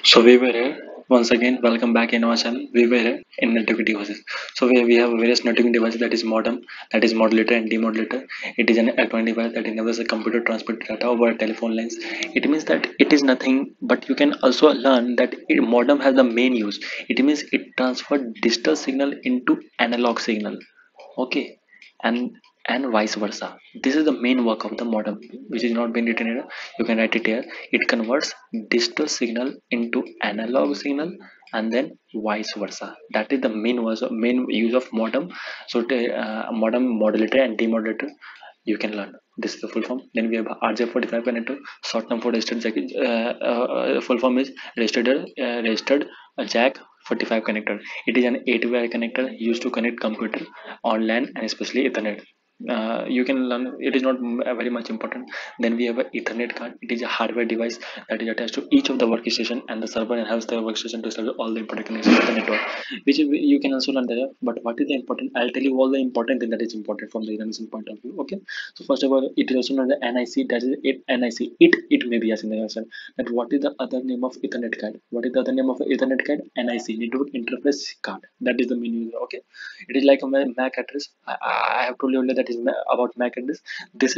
So we were here once again. Welcome back in our channel. We were here in networking devices. So we have various networking devices, that is modem, that is modulator and demodulator. It is an electronic device that enables a computer to transmit data over telephone lines. It means that it is nothing, but you can also learn that modem has the main use. It means it transfers digital signal into analog signal. Okay, and vice versa. This is the main work of the modem, which is not been written here. You can write it here. It converts digital signal into analog signal, and then vice versa. That is the main use of modem. So modem, modulator and demodulator, you can learn. This is the full form. Then we have RJ45 connector, short term for registered jack. Full form is registered jack 45 connector. It is an 8-way connector used to connect computer on LAN and especially Ethernet. You can learn. It is not very much important. Then we have a Ethernet card. It is a hardware device that is attached to each of the workstation, and the server and helps the workstation to serve all the important connections of the network, which you can also learn there. But what is the important? I'll tell you all the important thing that is important from the examination point of view. Okay. So first of all, it is also known as the NIC. That is it. NIC. It may be as in the answer. That what is the other name of Ethernet card? What is the other name of Ethernet card? NIC. Network Interface Card. That is the main user. Okay. It is like a MAC address. I have told you earlier that is about MAC address. This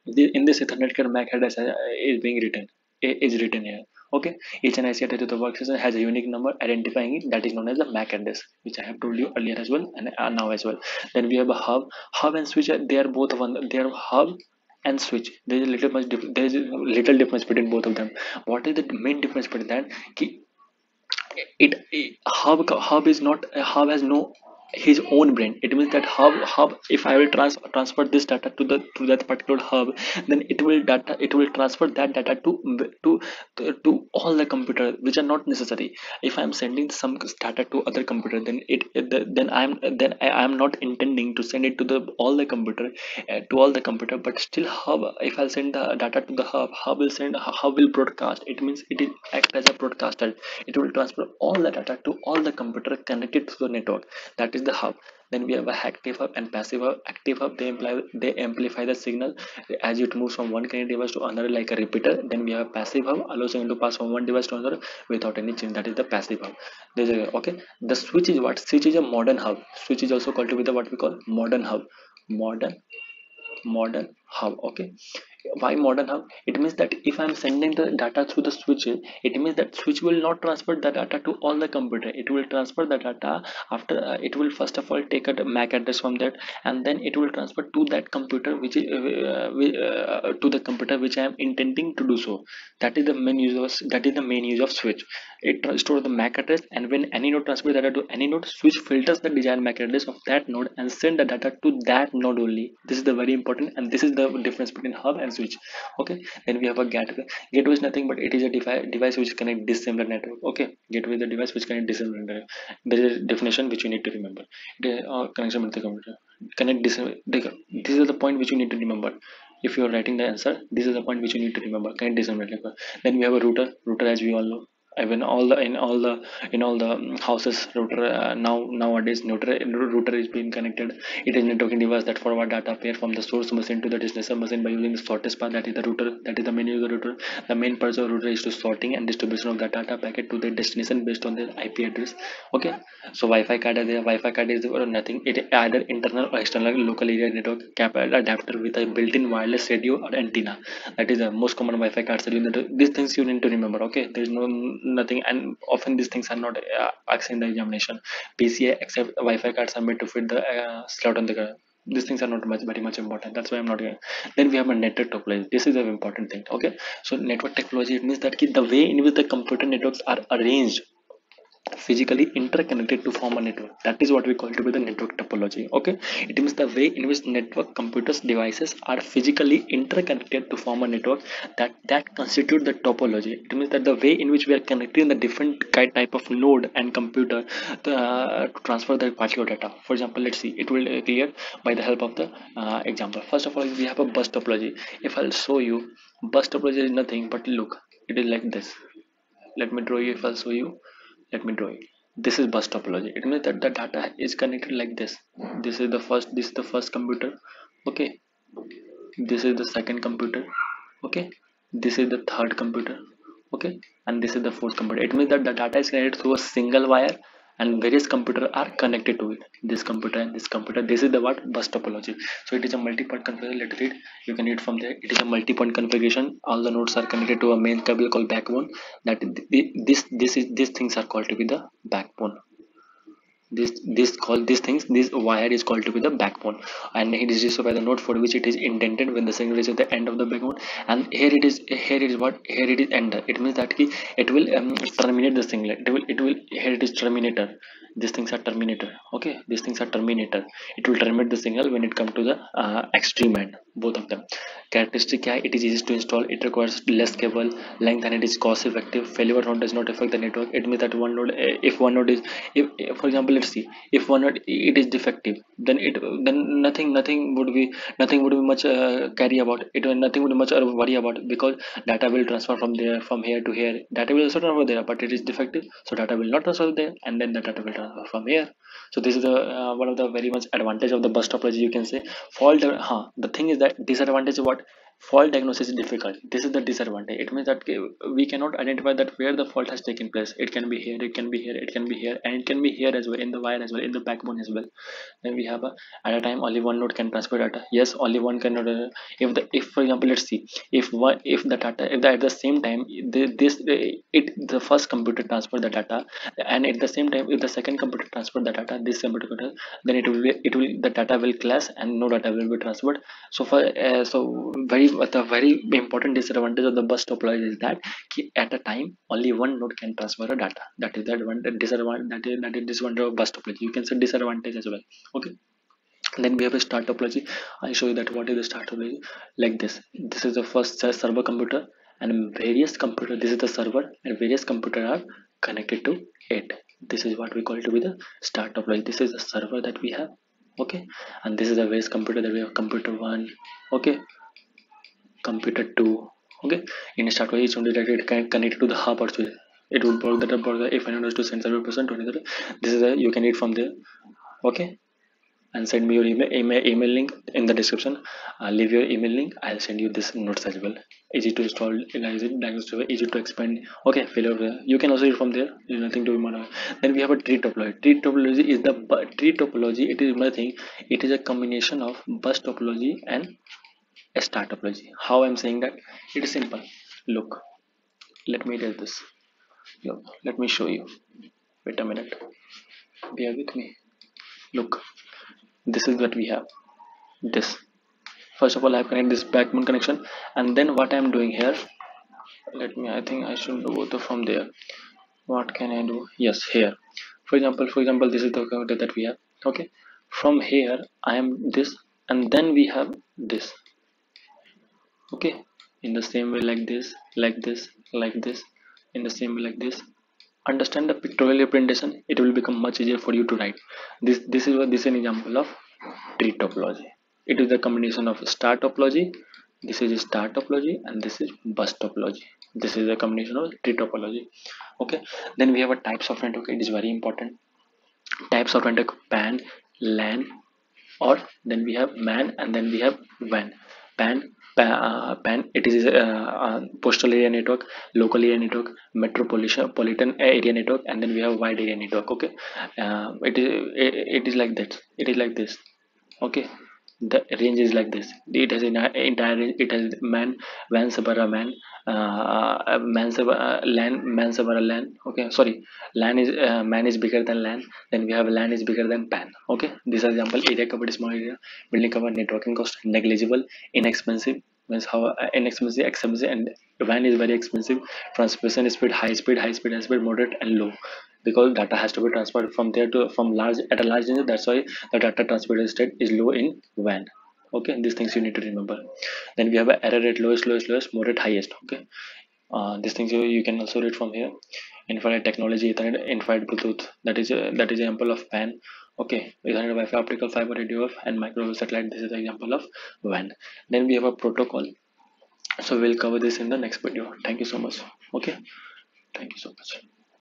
in this Ethernet card MAC address is being written. Is written here. Okay. Each NIC attached to the workstation has a unique number identifying it, that is known as the MAC address, which I have told you earlier as well, and now as well. Then we have a hub and switch. They are both one. They are hub and switch. There is a little there is a little difference between both of them. What is the main difference between that? It hub is not a hub, has no his own brain. It means that hub, if I will transfer this data to that particular hub, then it will transfer that data to to all the computer which are not necessary. If I am sending some data to other computer, then then I am not intending to send it to the all the computer, to all the computer, but still hub, if I'll send the data to the hub will broadcast. It means it is act as a broadcaster. It will transfer all the data to all the computer connected to the network. That is the hub. Then we have a active hub and passive hub. Active hub, they amplify the signal as it moves from one connected device to another, like a repeater. Then we have a passive hub, allows signal to pass from one device to another without any change. That is the passive hub. Okay. The switch is what? Switch is a modern hub. Switch is also called to be the what we call modern hub. Modern modern hub. Okay. Why modern hub? It means that if I'm sending the data through the switch, it means that switch will not transfer the data to all the computer. It will transfer the data after, it will first of all take a MAC address from that, and then it will transfer to that computer which is to the computer which I am intending to do so. That is the main use of switch. It stores the MAC address, and when any node transfers data to any node, switch filters the desired MAC address of that node and send the data to that node only. This is the very important, and this is the difference between hub and switch. Okay. Then we have a gateway. Gateway is nothing but it is a device which connect dissimilar network. Okay. Gateway is the device which connect dissimilar network. There is a definition which you need to remember. The connection with the computer. Connect dissimilar. This is the point which you need to remember. If you are writing the answer, this is the point which you need to remember. Connect dissimilar network. Then we have a router. Router, as we all know, even in all the houses, router, nowadays router is being connected. It is a networking device that forward data pair from the source machine to the destination machine by using the shortest path. That is the router. That is the main use of the router. The main purpose of router is to sorting and distribution of the data packet to the destination based on their IP address. Okay. So Wi-Fi card is there. Wi-Fi card is nothing. It is either internal or external local area network adapter with a built-in wireless radio or antenna. That is the most common Wi-Fi cards. These things you need to remember. Okay. There is no nothing, and often these things are not asked in the examination. PCI except Wi-Fi cards are made to fit the slot on the these things are not very much important. That's why I'm not here. Then we have a network topology. This is an important thing. Okay. So network topology, it means that the way in which the computer networks are arranged physically interconnected to form a network. That is what we call to be the network topology. Okay. It means the way in which network computers devices are physically interconnected to form a network, that constitute the topology. It means that the way in which we are connecting the different type of node and computer to transfer the particular data. For example, let's see, it will clear by the help of the example. First of all, we have a bus topology. If I'll show you, bus topology is nothing but, look, it is like this. Let me draw you. If I'll show you, let me draw it. This is bus topology. It means that the data is connected like this. This is the first computer. Okay. This is the second computer. Okay. This is the third computer. Okay, and this is the fourth computer. It means that the data is connected through a single wire and various computers are connected to it. This computer and this computer, this is the what bus topology. So it is a multi-point configuration. Let's read. You can read from there. It is a multi-point configuration. All the nodes are connected to a main cable called backbone. That these things are called to be the backbone. This wire is called to be the backbone, and it is used by the node for which it is indented when the signal reaches the end of the backbone. And here it is end. It means that it will terminate the signal. It will here it is terminator. These things are terminator. Okay, these things are terminator. It will terminate the signal when it comes to the extreme end, both of them. Characteristic क्या है? It is easy to install. It requires less cable length and it is cost effective. Failure node does not affect the network. It means that one node, if one node is, if for example, let's see, if one node it is defective, then nothing would be much carry about it. Nothing would be much worry about it, because data will transfer from here to here. Data will also transfer there, but it is defective, so data will not transfer there, and then the data will transfer from here. So this is the one of the very much advantage of the bus topology, you can say. The thing is that disadvantage is what? Fault diagnosis is difficult. This is the disadvantage. It means that we cannot identify that where the fault has taken place. It can be here, it can be here, it can be here, and it can be here as well, in the wire as well, in the backbone as well. Then we have at a time only one node can transfer data. Yes, only one cannot. If for example, let's see, if the data, if the, at the same time the first computer transfer the data, and at the same time if the second computer transfer the data, this computer, then it will the data will clash and no data will be transferred. So for the very important disadvantage of the bus topology is that at a time only one node can transfer a data. That is the disadvantage. That is disadvantage of bus topology. You can say disadvantage as well. Okay. Then we have a start topology. I show you that what is the start topology. Like this is the first server computer, and various computer, this is the server and various computer are connected to it. This is what we call it to be the start topology. This is the server that we have. Okay, and this is the various computer that we have. Computer 1, okay, computer 2. Okay, in start topology, it's only that it can connect to the hub or switch. It would work that about the if I know to send server person 20. This is a, you can read from there. Okay, and send me your email link in the description. Leave your email link. I'll send you this notes as well. Easy to install, easy to expand. Okay, failure, you can also read from there. There's nothing to be more. Then we have a tree topology. Tree topology, it is nothing. It is a combination of bus topology and a star topology. How I'm saying that? It is simple. Look, let me tell this. Look, let me show you. Wait a minute, bear with me. Look, this is what we have. This, first of all, I have connected this backbone connection, and then what I am doing here, I think I should go to from there. What can I do? Yes, here, for example, this is the computer that we have. Okay, from here I am this, and then we have this. Okay, in the same way, like this, like this, like this, in the same way, like this. Understand the pictorial representation, it will become much easier for you to write. This is an example of tree topology. It is the combination of star topology. This is star topology, and this is bus topology. This is the combination of tree topology. Okay, then we have a types of network. It is very important. Types of network: PAN, LAN, or then we have MAN, and then we have WAN. PAN, it is postal area network, local area network, metropolitan area network, and then we have wide area network. Okay, it is like that. It is like this. Okay, the range is like this. It has an entire range. It has man, van sabara man, man sabara land, man sabara land. Okay, sorry, land is man is bigger than land. Then we have land is bigger than pan. Okay, this is example. Area covered, small area. Building cover, networking cost negligible, inexpensive, means how inexpensive, expensive, and van is very expensive. Transmission speed, high speed, high speed, high speed, moderate, and low, because data has to be transferred from there to from large at a large range. That's why the data transfer state is low in WAN. Okay, these things you need to remember. Then we have a error rate: lowest, moderate, highest. Okay, these things you can also read from here. Infrared technology, Ethernet, infrared Bluetooth. That is example of PAN. Okay, Ethernet, Wi-Fi, optical fiber, radio wave, and microwave satellite. This is the example of WAN. Then we have a protocol. So we'll cover this in the next video. Thank you so much. Okay, thank you so much.